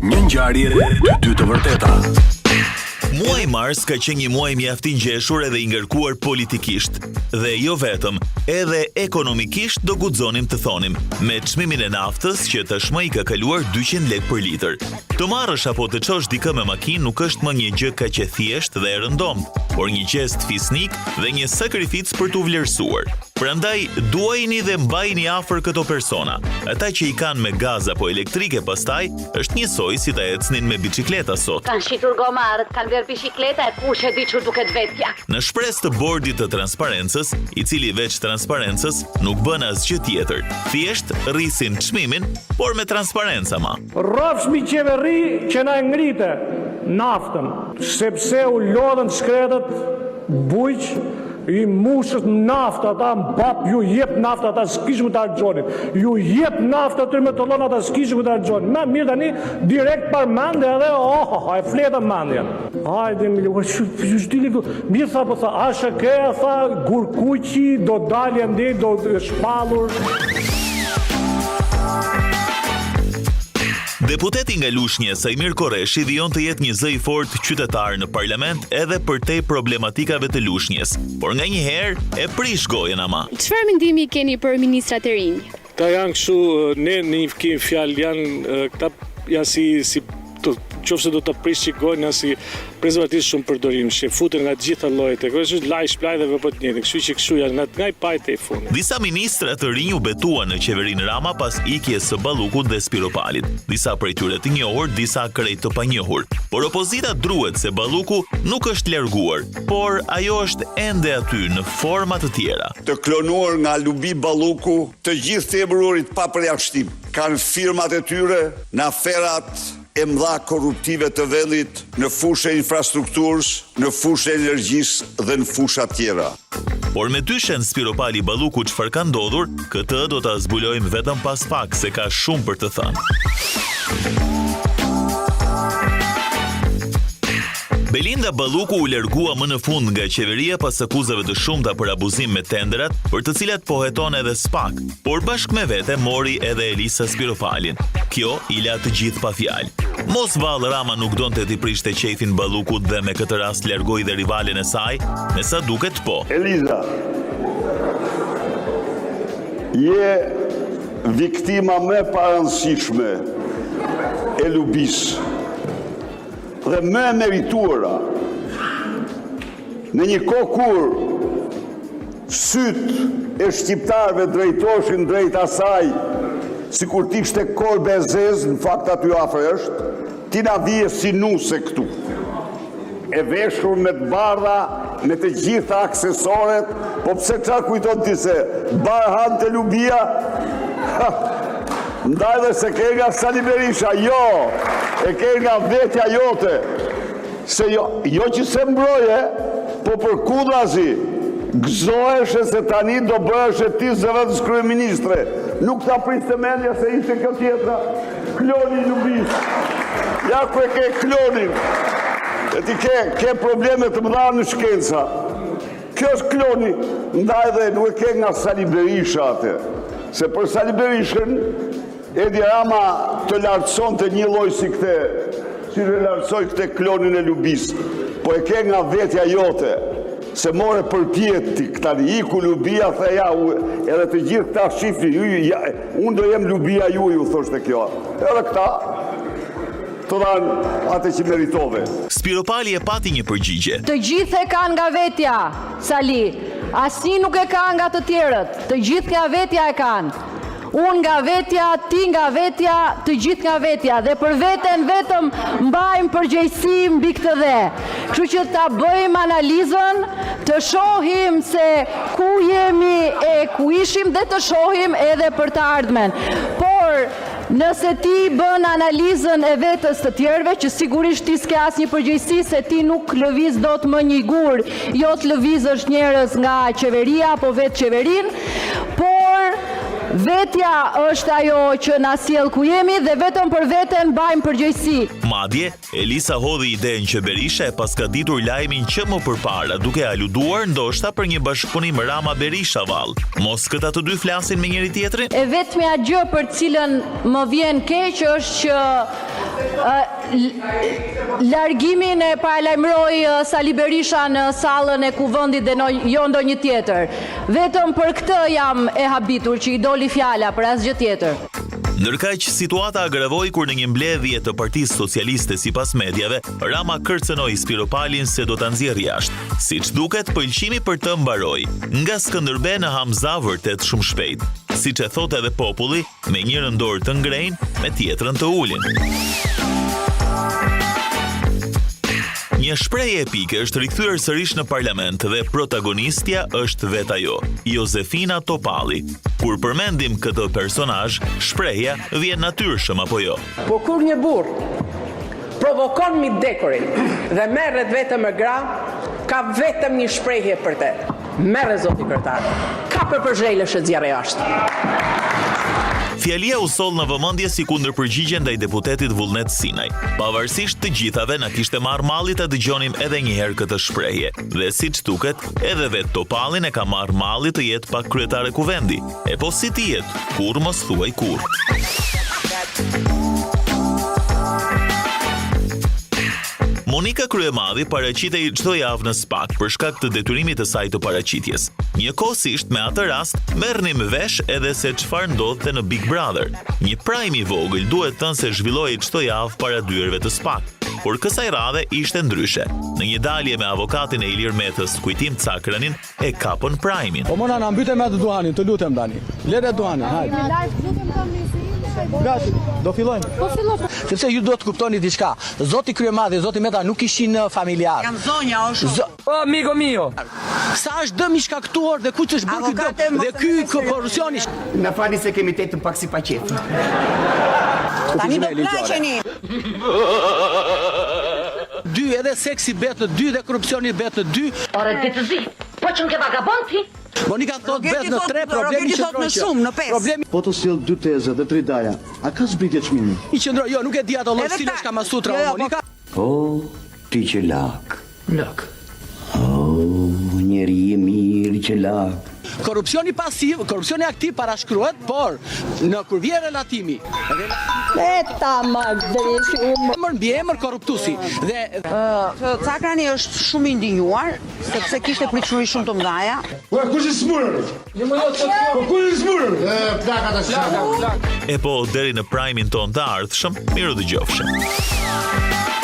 Një ngjarje të dy të vërteta. Muaji mars ka qenë një muaj mjaft i ngjeshur edhe i ngarkuar politikisht, dhe jo vetëm, edhe ekonomikisht do guxonim të thonim, me çmimin e naftës që tashmë i ka kaluar 200 lekë për litër. Të marrësh apo të çosh dikë me makinë nuk është më një gjë kaq e thjeshtë dhe e rëndomt, por një gest fisnik dhe një sakrificë për t'u vlerësuar. Prandaj, duajini dhe mbajini afër këto persona. Ata që i kanë me gaz apo elektrike pastaj, është njësoj si ta ecnin me biçikleta sot. Kanë shitur gomarët, kanë bërë biçikleta e kush e di çu duket vetja. Në shpresë të bordit të transparencës, i cili veç transparencës nuk bën asgjë tjetër. Thjesht rrisin çmimin, por me transparencë ama. Rrofshmi qeveri që na ngrite naftën, sepse u lodhen shkretët bujq, i mushët naftë, ata mbap, ju jep naftë, ata s'kishë më të argjonin. Ju jep naftë aty me të lonë, ata s'kishë më të argjonin. Me mirë tani, direkt par mande edhe, e fleta mandja. Hajde, që shtili këtu, mirë tha, po tha, ashe keja, tha, gurkuqi, do dalje ndi, do shpallur. Deputeti nga Lushnjë, Sajmir Korreshi, vijon të jetë një zë i fortë qytetar në parlament edhe përtej problematikave të Lushnjës, por nganjëherë e prish gojen ama. Çfarë mendimi keni për ministrat e rinj? Ta janë kështu, ne në një kemi fjalë, këta janë si qofse do të prish gojnë si prezervatisht shumë përdorim, që futen nga gjitha llojet e kështu laj shplaj dhe vepot njëjtë, kështu që kështu janë nga i pajtë e fundit. Disa ministra të rinj u betuan në qeverinë Rama pas ikjes së Ballukut dhe Spiropalit. Disa prej tyre të njohur, disa krejt të panjohur. Por opozita druhet se Balluku nuk është larguar, por ajo është ende aty në forma të tjera. Të klonuar nga Lubi Balluku, të gjithë themerurit pa përjashtim, kanë firmat e tyre në aferat e mëdha korruptive të vendit në fushën e infrastrukturës, në fushën e energjisë dhe në fusha tjera. Por me dyshen Spiropali Balluku çfarë ka ndodhur, këtë do ta zbulojmë vetëm pas pak se ka shumë për të thënë. Belinda Balluku u largua më në fund nga qeveria pas akuzave të shumta për abuzim me tenderat, për të cilat poheton edhe SPAK, por bashkë me vete mori edhe Elisa Spiropalin. Kjo i la të gjithë pa fjalë. Mos vallë Rama nuk donte t'i prishte qefin Ballukut dhe me këtë rast largoi dhe rivalen e saj, me sa duket po. Eliza, je viktima më e parëndësishme e lubis dhe më e merituara në një kohë kur syt e shqiptarëve drejtoshin drejt asaj sikur t'ishte kor bezez, në fakt aty afër është, ti na vije si nuse këtu. E veshur me të bardha, me të gjitha aksesoret, po pse çfarë kujton ti se barhan te Lubia? Ndaj dhe se ke nga Sali Berisha, jo, e ke nga vetja jote, se jo që se mbroje, po për kudrazi, gëzoheshe se tani do bëheshe ti zëvendës kryeministre. Nuk ta priste mendja se ishte kjo tjetra, kloni Lubis. Ja ku e ke klonin, e ti ke probleme të mëdha në shkenca. Kjo është kloni, ndaj dhe nuk e ke nga Sali Berisha atë, se për Sali Berishën, Edi Rama të lartëson të një lloj si këte, si të lartësoj këte klonin e Lubis, po e ke nga vetja jote, se more përpjet ti këtani, iku Lubia, theja, edhe të gjithë këta shifri, unë do jem Lubia ju thoshte kjo, edhe këta, të dhanë atë që meritove. Spiropali e pati një përgjigje. Të gjithë e kanë nga vetja, Sali, asnjë nuk e ka nga të tjerët, të gjithë nga vetja e kanë. Unë nga vetja, ti nga vetja, të gjithë nga vetja, dhe për veten vetëm mbajmë përgjegjësi mbi këtë dhe. Kështu që ta bëjmë analizën, të shohim se ku jemi e ku ishim dhe të shohim edhe për të ardhmen. Por nëse ti bën analizën e vetës të tjerëve, që sigurisht ti s'ke asnjë përgjegjësi se ti nuk lëviz dot më një gur, jo të lëvizësh njerëz nga qeveria apo vetë qeverinë, por Vetja është ajo që na sjell ku jemi dhe vetëm për veten mbajmë përgjegjësi. Madje, Elisa hodhi idenë që Berisha e paska ditur lajmin që më përpara, duke aluduar ndoshta për një bashkëpunim Rama-Berisha vallë. Mos këta të dy flasin me njëri tjetrin? E vetmja gjë për cilën më vjen keq është që largimin e paralajmëroi Sali Berisha në sallën e kuvendit dhe jo ndonjë tjetër. Vetëm për këtë jam e habitur që i doli fjala për asgjë tjetër. Ndërkaq situata agravoi kur në një mbledhje të Partisë Socialiste sipas medjave, Rama kërcënoi Spiropalin se do ta nxjerrë jashtë. Siç duket, pëlqimi për të mbaroi. Nga Skënderbe në Hamza vërtet shumë shpejt. Siç e thot edhe populli, me njërën dorë të ngrejnë, me tjetrën të ulin. Një shprehje epike është rikthyer sërish në parlament dhe protagonistja është vet ajo, Josefina Topalli. Kur përmendim këtë personazh, shprehja vjen natyrshëm apo jo? Po kur një burr provokon mi dekorin dhe merret vetëm me gra, ka vetëm një shprehje për te. Merre zoti kryetar. Ka për zhelësh e zjarre jashtë. Fjalia u soll në vëmendje si kundër përgjigje ndaj deputetit Vullnet Sinaj. Pavarësisht të gjithave na kishte marrë malli ta dëgjonim edhe një herë këtë shprehje. Dhe siç duket, edhe vet Topallin e ka marrë malli të jetë pak kryetare kuvendi. E po si të jetë, kur mos thuaj kur. Monika Kryemadhi paraqitej çdo javë në SPAK për shkak të detyrimit të saj të paraqitjes. Njëkohësisht me atë rast merrnim vesh edhe se çfarë ndodhte në Big Brother. Një prajm i vogël duhet thënë se zhvillohej çdo javë para dyerve të SPAK. Por kësaj radhe ishte ndryshe. Në një dalje me avokatin e Ilir Metës, Kujtim Cakranin, e kapën prajmin. Po mona na mbyte me atë duhanin, të lutem tani. Le të duhanin, hajde. Gati, do fillojmë. Po fillojmë. Sepse ju do të kuptoni diçka. Zoti Kryemadhi, zoti Meta nuk ishin familjar. Jam zonja është. O amigo mio. Sa është dëm i shkaktuar dhe kush është bërë ky dëm? Dhe ky korrupsioni. Na fali se kemi tetën pak si paqet. Tani do plaqeni. 2 edhe seksi bet në 2 dhe korrupsioni bet në 2. Ore ti të zi. Po çon ke vagabond ti? Monika thot bet në 3, problemi thot në shumë, në 5. Problemi po të sjell 2 teze dhe 3 daja. A ka zbritje çmimi? i qëndroj, jo, nuk e di ato lloj stilesh Kamasutra, Monika. O, ti që lak. Lak. O, njeri i mirë që lak. Korrupsioni pasiv, korrupsioni aktiv parashkruhet, por në kur vjen relatimi. Eta Emër mbi emër korruptuesi dhe Cakrani është shumë i ndinjuar sepse kishte pritshuri shumë të mëdha. Kush i smurë? Kush i smurë? E po, deri në prajmin ton të ardhshëm, miru dëgjofshëm.